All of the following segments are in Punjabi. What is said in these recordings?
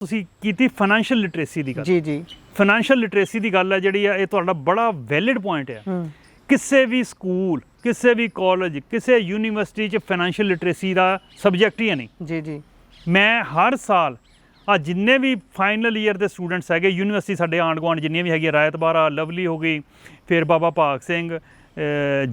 ਤੁਸੀਂ ਕੀਤੀ ਫਾਈਨੈਂਸ਼ੀਅਲ ਲਿਟਰੇਸੀ ਦੀ ਗੱਲ। ਜੀ ਜੀ ਫਾਈਨੈਂਸ਼ੀਅਲ ਲਿਟਰੇਸੀ ਦੀ ਗੱਲ ਹੈ ਜਿਹੜੀ ਆ, ਇਹ ਤੁਹਾਡਾ ਬੜਾ ਵੈਲਿਡ ਪੁਆਇੰਟ ਹੈ। ਕਿਸੇ ਵੀ ਸਕੂਲ, ਕਿਸੇ ਵੀ ਕਾਲਜ, ਕਿਸੇ ਯੂਨੀਵਰਸਿਟੀ 'ਚ ਫਾਈਨੈਂਸ਼ੀਅਲ ਲਿਟਰੇਸੀ ਦਾ ਸਬਜੈਕਟ ਹੀ ਹੈ ਨਹੀਂ। ਜੀ ਜੀ ਮੈਂ ਹਰ ਸਾਲ ਆ ਜਿੰਨੇ ਵੀ ਫਾਈਨਲ ਈਅਰ ਦੇ ਸਟੂਡੈਂਟਸ ਹੈਗੇ ਯੂਨੀਵਰਸਿਟੀ ਸਾਡੇ ਆਂਢ ਗੁਆਂਢ ਜਿੰਨੀਆਂ ਵੀ ਹੈਗੀਆਂ, ਰਾਇਤ ਬਾਰਾ, ਲਵਲੀ ਹੋ ਗਈ, ਫਿਰ ਬਾਬਾ ਭਾਗ ਸਿੰਘ,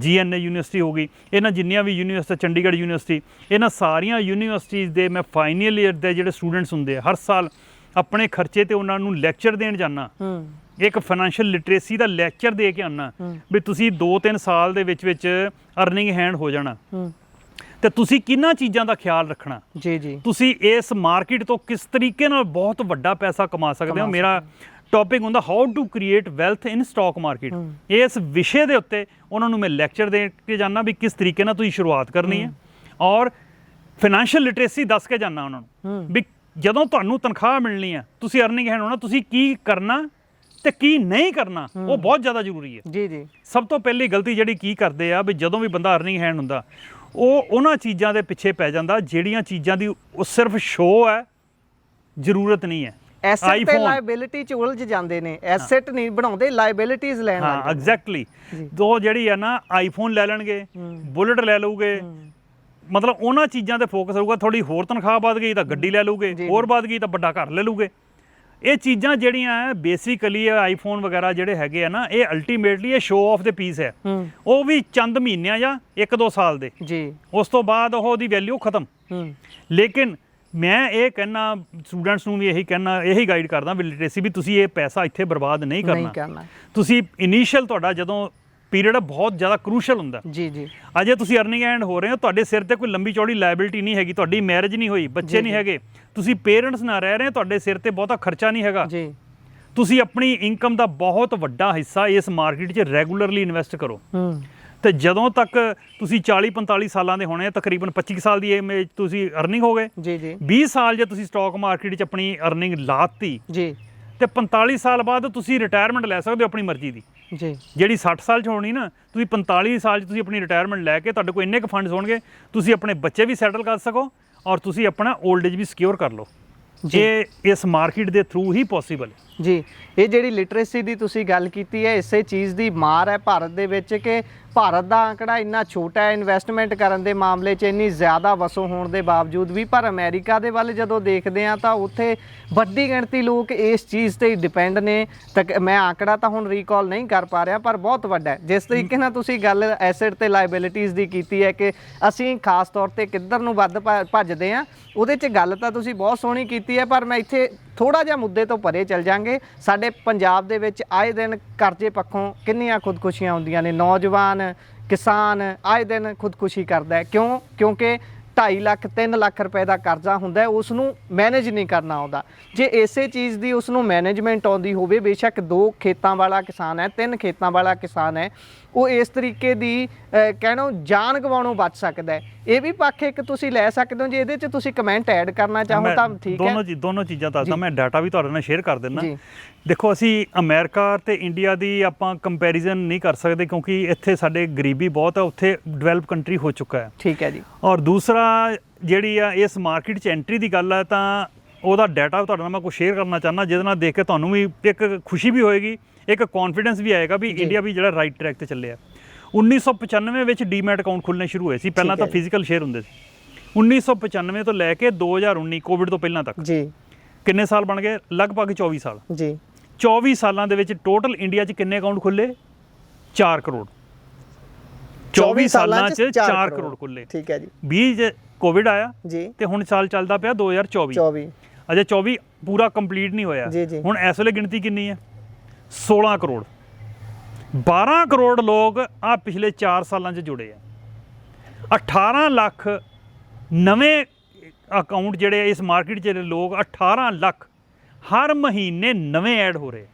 GNA ਯੂਨੀਵਰਸਿਟੀ ਹੋ ਗਈ, ਇਹਨਾਂ ਜਿੰਨੀਆਂ ਵੀ ਯੂਨੀਵਰਸਿਟੀ, ਚੰਡੀਗੜ੍ਹ ਯੂਨੀਵਰਸਿਟੀ, ਇਹਨਾਂ ਸਾਰੀਆਂ ਯੂਨੀਵਰਸਿਟੀਜ਼ ਦੇ ਮੈਂ ਫਾਈਨਲ ਈਅਰ ਦੇ ਜਿਹੜੇ ਸਟੂਡੈਂਟਸ ਹੁੰਦੇ ਆ ਹਰ ਸਾਲ ਆਪਣੇ ਖਰਚੇ ਤੇ ਉਹਨਾਂ ਨੂੰ ਲੈਕਚਰ ਦੇਣ ਜਾਂਦਾ। ਇੱਕ ਫਾਈਨੈਂਸ਼ੀਅਲ ਲਿਟਰੇਸੀ ਦਾ ਲੈਕਚਰ ਦੇ ਕੇ ਆਉਣਾ ਵੀ ਤੁਸੀਂ 2-3 ਸਾਲ ਦੇ ਵਿੱਚ ਅਰਨਿੰਗ ਹੈਂਡ ਹੋ ਜਾਣਾ ਤੇ ਤੁਸੀਂ ਕਿੰਨਾ ਚੀਜ਼ਾਂ ਦਾ ਖਿਆਲ ਰੱਖਣਾ। ਜੀ ਜੀ ਤੁਸੀਂ ਇਸ ਮਾਰਕੀਟ ਤੋਂ ਕਿਸ ਤਰੀਕੇ ਨਾਲ ਬਹੁਤ ਵੱਡਾ ਪੈਸਾ ਕਮਾ ਸਕਦੇ ਹੋ। ਮੇਰਾ ਟੌਪਿਕ ਹੁੰਦਾ how to create wealth in stock market. ਇਸ ਵਿਸ਼ੇ ਦੇ ਉੱਤੇ ਉਹਨਾਂ ਨੂੰ ਮੈਂ ਲੈਕਚਰ ਦੇ ਕੇ ਜਾਣਾ ਵੀ ਕਿਸ ਤਰੀਕੇ ਨਾਲ ਤੁਸੀਂ ਸ਼ੁਰੂਆਤ ਕਰਨੀ ਹੈ ਔਰ ਫਾਈਨੈਂਸ਼ੀਅਲ ਲਿਟਰੇਸੀ ਦੱਸ ਕੇ ਜਾਣਾ ਉਹਨਾਂ ਨੂੰ ਵੀ ਜਦੋਂ ਤੁਹਾਨੂੰ ਤਨਖਾਹ ਮਿਲਣੀ ਹੈ, ਤੁਸੀਂ ਅਰਨਿੰਗ ਹੈਂਡ ਹੋਣਾ, ਤੁਸੀਂ ਕੀ ਕਰਨਾ ਤੇ ਕੀ ਨਹੀਂ ਕਰਨਾ, ਉਹ ਬਹੁਤ ਜ਼ਿਆਦਾ ਜ਼ਰੂਰੀ ਹੈ। ਜੀ ਜੀ ਸਭ ਤੋਂ ਪਹਿਲੀ ਗਲਤੀ ਜਿਹੜੀ ਕੀ ਕਰਦੇ ਆ ਵੀ ਜਦੋਂ ਵੀ ਬੰਦਾ ਅਰਨਿੰਗ ਹੈਂਡ ਹੁੰਦਾ ਉਹ ਉਹਨਾਂ ਚੀਜ਼ਾਂ ਦੇ ਪਿੱਛੇ ਪੈ ਜਾਂਦਾ ਜਿਹੜੀਆਂ ਚੀਜ਼ਾਂ ਦੀ ਉਹ ਸਿਰਫ ਸ਼ੋਅ ਹੈ, ਜ਼ਰੂਰਤ ਨਹੀਂ ਹੈ। ਐਸੈਟ ਤੇ ਲਾਇਬਿਲਿਟੀ ਚ ਉਲਝ ਜਾਂਦੇ ਨੇ, ਐਸੈਟ ਨਹੀਂ ਬਣਾਉਂਦੇ, ਲਾਇਬਿਲਿਟੀਜ਼ ਲੈਣ ਲੱਗ ਜਾਂਦੇ। ਐਗਜ਼ੈਕਟਲੀ। ਦੋ ਜਿਹੜੀ ਹੈ ਨਾ ਆਈਫੋਨ ਲੈ ਲੈਣਗੇ, ਬੁਲਟ ਲੈ ਲਊਗੇ, ਮਤਲਬ ਉਹਨਾਂ ਚੀਜ਼ਾਂ ਤੇ ਫੋਕਸ ਹੋਊਗਾ। ਥੋੜੀ ਹੋਰ ਤਨਖਾਹ ਵੱਧ ਗਈ ਤਾਂ ਗੱਡੀ ਲੈ ਲਊਗੇ, ਹੋਰ ਵੱਧ ਗਈ ਤਾਂ ਵੱਡਾ ਘਰ ਲੈ ਲਊਗੇ। ਇਹ ਚੀਜ਼ਾਂ ਜਿਹੜੀਆਂ ਬੇਸਿਕਲੀ ਆਈਫੋਨ ਵਗੈਰਾ ਜਿਹੜੇ ਹੈਗੇ ਆ ਨਾ, ਇਹ ਅਲਟੀਮੇਟਲੀ ਇਹ ਸ਼ੋਅ ਆਫ ਦੇ ਪੀਸ ਹੈ। ਉਹ ਵੀ ਚੰਦ ਮਹੀਨਿਆਂ ਜਾਂ 1-2 ਸਾਲ ਦੇ, ਜੀ ਉਸ ਤੋਂ ਬਾਅਦ ਉਹਦੀ ਵੈਲਿਊ ਖਤਮ। ਲੇਕਿਨ ਮੈਂ ਇਹ ਕਹਿਣਾ ਸਟੂਡੈਂਟਸ ਨੂੰ ਵੀ ਇਹੀ ਗਾਈਡ ਕਰਦਾ ਵੀ ਲਿਟਰੇਸੀ ਵੀ ਤੁਸੀਂ ਇਹ ਪੈਸਾ ਇੱਥੇ ਬਰਬਾਦ ਨਹੀਂ ਕਰਨਾ। ਤੁਸੀਂ ਇਨੀਸ਼ੀਅਲ ਤੁਹਾਡਾ ਜਦੋਂ ਪੀਰੀਅਡ ਬਹੁਤ ਜ਼ਿਆਦਾ ਕਰੂਸ਼ਲ ਹੁੰਦਾ। ਜੀ ਜੀ ਅਜੇ ਤੁਸੀਂ ਅਰਨਿੰਗ ਐਂਡ ਹੋ ਰਹੇ ਹੋ, ਤੁਹਾਡੇ ਸਿਰ ਤੇ ਕੋਈ ਲੰਬੀ ਚੌੜੀ ਲਾਇਬਿਲਿਟੀ ਨਹੀਂ ਹੈਗੀ, ਤੁਹਾਡੀ ਮੈਰਿਜ ਨਹੀਂ ਹੋਈ, ਬੱਚੇ ਨਹੀਂ ਹੈਗੇ, ਤੁਸੀਂ ਪੇਰੈਂਟਸ ਨਾਲ ਰਹਿ ਰਹੇ ਹੋ, ਤੁਹਾਡੇ ਸਿਰ ਤੇ ਬਹੁਤਾ ਖਰਚਾ ਨਹੀਂ ਹੈਗਾ। ਜੀ ਤੁਸੀਂ ਆਪਣੀ ਇਨਕਮ ਦਾ ਬਹੁਤ ਵੱਡਾ ਹਿੱਸਾ ਇਸ ਮਾਰਕੀਟ 'ਚ ਰੈਗੂਲਰਲੀ ਇਨਵੈਸਟ ਕਰੋ ਤੇ ਜਦੋਂ ਤੱਕ ਤੁਸੀਂ 40-45 ਸਾਲਾਂ ਦੇ ਹੋਣੇ, ਤਕਰੀਬਨ 25 ਸਾਲ ਦੀ ਏਜ ਤੁਸੀਂ ਅਰਨਿੰਗ ਹੋ ਗਏ। ਜੀ ਜੀ 20 ਸਾਲ ਜੇ ਤੁਸੀਂ ਸਟਾਕ ਮਾਰਕੀਟ 'ਚ ਆਪਣੀ ਅਰਨਿੰਗ ਲਾਤੀ ਜੀ ਤੇ 45 ਸਾਲ ਬਾਅਦ ਤੁਸੀਂ ਰਿਟਾਇਰਮੈਂਟ ਲੈ ਸਕਦੇ ਹੋ ਆਪਣੀ ਮਰਜ਼ੀ ਦੀ। ਜੀ ਜਿਹੜੀ 60 ਸਾਲ 'ਚ ਹੋਣੀ ਨਾ, ਤੁਸੀਂ 45 ਸਾਲ 'ਚ ਤੁਸੀਂ ਆਪਣੀ ਰਿਟਾਇਰਮੈਂਟ ਲੈ ਕੇ ਤੁਹਾਡੇ ਕੋਲ ਇੰਨੇ ਕੁ ਫੰਡਸ ਹੋਣਗੇ, ਤੁਸੀਂ ਆਪਣੇ ਬੱਚੇ ਵੀ ਸੈਟਲ ਕਰ ਸਕੋ ਔਰ ਤੁਸੀਂ ਆਪਣਾ 올ਡ ਏਜ ਵੀ ਸਿਕਿਉਰ ਕਰ ਲਓ। ਇਹ ਇਸ ਮਾਰਕੀਟ ਦੇ ਥਰੂ ਹੀ ਪੋਸੀਬਲ ਹੈ। ਜੀ ਇਹ ਜਿਹੜੀ ਲਿਟਰੇਸੀ ਦੀ ਤੁਸੀਂ ਗੱਲ ਕੀਤੀ ਹੈ, ਇਸੇ ਚੀਜ਼ ਦੀ ਮਾਰ ਹੈ ਭਾਰਤ ਦੇ ਵਿੱਚ ਕਿ ਭਾਰਤ ਦਾ ਅੰਕੜਾ ਇੰਨਾ ਛੋਟਾ ਹੈ ਇਨਵੈਸਟਮੈਂਟ ਕਰਨ ਦੇ ਮਾਮਲੇ 'ਚ, ਇੰਨੀ ਜ਼ਿਆਦਾ ਵਸੋਂ ਹੋਣ ਦੇ ਬਾਵਜੂਦ ਵੀ। ਪਰ ਅਮਰੀਕਾ ਦੇ ਵੱਲ ਜਦੋਂ ਦੇਖਦੇ ਹਾਂ ਤਾਂ ਉੱਥੇ ਵੱਡੀ ਗਿਣਤੀ ਲੋਕ ਇਸ ਚੀਜ਼ 'ਤੇ ਡਿਪੈਂਡ ਨੇ। ਤਾਂ ਮੈਂ ਅੰਕੜਾ ਤਾਂ ਹੁਣ ਰੀਕਾਲ ਨਹੀਂ ਕਰ ਪਾ ਰਿਹਾ, ਪਰ ਬਹੁਤ ਵੱਡਾ ਹੈ। ਜਿਸ ਤਰੀਕੇ ਨਾਲ ਤੁਸੀਂ ਗੱਲ ਐਸੈਟ ਤੇ ਲਾਇਬਿਲਿਟੀਜ਼ ਦੀ ਕੀਤੀ ਹੈ ਕਿ ਅਸੀਂ ਖਾਸ ਤੌਰ 'ਤੇ ਕਿੱਧਰ ਨੂੰ ਵੱਧ ਭੱਜਦੇ ਹਾਂ, ਉਹਦੇ 'ਚ ਗੱਲ ਤਾਂ ਤੁਸੀਂ ਬਹੁਤ ਸੋਹਣੀ ਕੀਤੀ ਹੈ। ਪਰ ਮੈਂ ਇੱਥੇ ਥੋੜ੍ਹਾ ਜਿਹਾ ਮੁੱਦੇ ਤੋਂ ਪਰੇ ਚੱਲ ਜਾਂਗੇ। ਸਾਡੇ ਪੰਜਾਬ ਦੇ ਵਿੱਚ ਆਏ ਦਿਨ ਕਰਜ਼ੇ ਪੱਖੋਂ ਕਿੰਨੀਆਂ ਖੁਦਕੁਸ਼ੀਆਂ ਹੁੰਦੀਆਂ ਨੇ। ਨੌਜਵਾਨ ਕਿਸਾਨ ਆਏ ਦਿਨ ਖੁਦਕੁਸ਼ੀ ਕਰਦਾ ਹੈ। ਕਿਉਂਕਿ 2.5 ਲੱਖ 3 ਲੱਖ ਰੁਪਏ ਦਾ ਕਰਜ਼ਾ ਹੁੰਦਾ, ਉਸ ਨੂੰ ਮੈਨੇਜ ਨਹੀਂ ਕਰਨਾ ਆਉਂਦਾ। ਜੇ ਇਸੇ ਚੀਜ਼ ਦੀ ਉਸ ਨੂੰ ਮੈਨੇਜਮੈਂਟ ਆਉਂਦੀ ਹੋਵੇ, ਬੇਸ਼ੱਕ 2 ਖੇਤਾਂ ਵਾਲਾ ਕਿਸਾਨ ਹੈ, 3 ਖੇਤਾਂ ਵਾਲਾ ਕਿਸਾਨ ਹੈ, ਉਹ ਇਸ ਤਰੀਕੇ ਦੀ ਕਹਿਣੋ ਜਾਨ ਗਵਾਉਣੋਂ ਬਚ ਸਕਦਾ ਹੈ। ਇਹ ਵੀ ਪੱਖ ਇੱਕ ਤੁਸੀਂ ਲੈ ਸਕਦੇ ਹੋ। ਜੇ ਇਹਦੇ 'ਚ ਤੁਸੀਂ ਕਮੈਂਟ ਐਡ ਕਰਨਾ ਚਾਹੋ ਤਾਂ ਠੀਕ ਹੈ। ਦੋਨੋਂ ਚੀਜ਼ਾਂ ਦੱਸਦਾ ਮੈਂ, ਡਾਟਾ ਵੀ ਤੁਹਾਡੇ ਨਾਲ ਸ਼ੇਅਰ ਕਰ ਦਿੰਦਾ। ਦੇਖੋ ਅਸੀਂ ਅਮਰੀਕਾ ਤੇ ਇੰਡੀਆ ਦੀ ਆਪਾਂ ਕੰਪੈਰੀਜ਼ਨ ਨਹੀਂ ਕਰ ਸਕਦੇ ਕਿਉਂਕਿ ਇੱਥੇ ਸਾਡੇ ਗਰੀਬੀ ਬਹੁਤ ਹੈ, ਉੱਥੇ ਡਿਵੈਲਪ ਕੰਟਰੀ ਹੋ ਚੁੱਕਾ ਹੈ। ਠੀਕ ਹੈ ਜੀ। ਔਰ ਦੂਸਰਾ ਜਿਹੜੀ ਆ ਇਸ ਮਾਰਕੀਟ 'ਚ ਐਂਟਰੀ ਦੀ ਗੱਲ ਹੈ ਤਾਂ ਉਹਦਾ ਡਾਟਾ ਤੁਹਾਡੇ ਨਾਲ ਮੈਂ ਕੁਛ ਸ਼ੇਅਰ ਕਰਨਾ ਚਾਹੁੰਦਾ, ਜਿਹਦੇ ਨਾਲ ਦੇਖ ਕੇ ਤੁਹਾਨੂੰ ਵੀ ਇੱਕ ਖੁਸ਼ੀ ਵੀ ਹੋਏਗੀ, ਇੱਕ ਕੌਨਫੀਡੈਂਸ ਵੀ ਆਏਗਾ ਵੀ ਇੰਡੀਆ ਵੀ ਜਿਹੜਾ ਰਾਈਟ ਟਰੈਕ 'ਤੇ ਚੱਲਿਆ। 1995 ਵਿੱਚ ਡੀਮੈਟ ਅਕਾਊਂਟ ਖੁੱਲ੍ਹਣੇ ਸ਼ੁਰੂ ਹੋਏ ਸੀ। ਪਹਿਲਾਂ ਤਾਂ ਫਿਜ਼ੀਕਲ ਸ਼ੇਅਰ ਹੁੰਦੇ ਸੀ। 1995 ਤੋਂ ਲੈ ਕੇ 2019 ਕੋਵਿਡ ਤੋਂ ਪਹਿਲਾਂ ਤੱਕ ਜੀ ਕਿੰਨੇ ਸਾਲ ਬਣ ਗਏ? ਲਗਭਗ 24 ਸਾਲ। ਜੀ 24 ਸਾਲਾਂ ਦੇ ਵਿੱਚ ਟੋਟਲ ਇੰਡੀਆ 'ਚ ਕਿੰਨੇ ਅਕਾਊਂਟ ਖੁੱਲ੍ਹੇ? 4 ਕਰੋੜ। 24 ਸਾਲਾਂ 'ਚ 4 ਕਰੋੜ ਖੁੱਲ੍ਹੇ। ਠੀਕ ਹੈ ਜੀ। 20 ਕੋਵਿਡ ਆਇਆ ਜੀ ਤੇ ਹੁਣ ਸਾਲ ਚੱਲਦਾ ਪਿਆ 2024। ਅਜੇ 24 ਪੂਰਾ ਕੰਪਲੀਟ ਨਹੀਂ ਹੋਇਆ। ਹੁਣ ਇਸ ਵੇਲੇ ਗਿਣਤੀ ਕਿੰਨੀ ਹੈ? 16 ਕਰੋੜ। 12 ਕਰੋੜ ਲੋਕ ਆ ਪਿਛਲੇ 4 ਸਾਲਾਂ 'ਚ ਜੁੜੇ ਆ। 18 ਲੱਖ ਨਵੇਂ ਅਕਾਊਂਟ ਜਿਹੜੇ ਇਸ ਮਾਰਕੀਟ 'ਚ ਲੋਕ, 18 ਲੱਖ ਹਰ ਮਹੀਨੇ ਨਵੇਂ ਐਡ ਹੋ ਰਹੇ।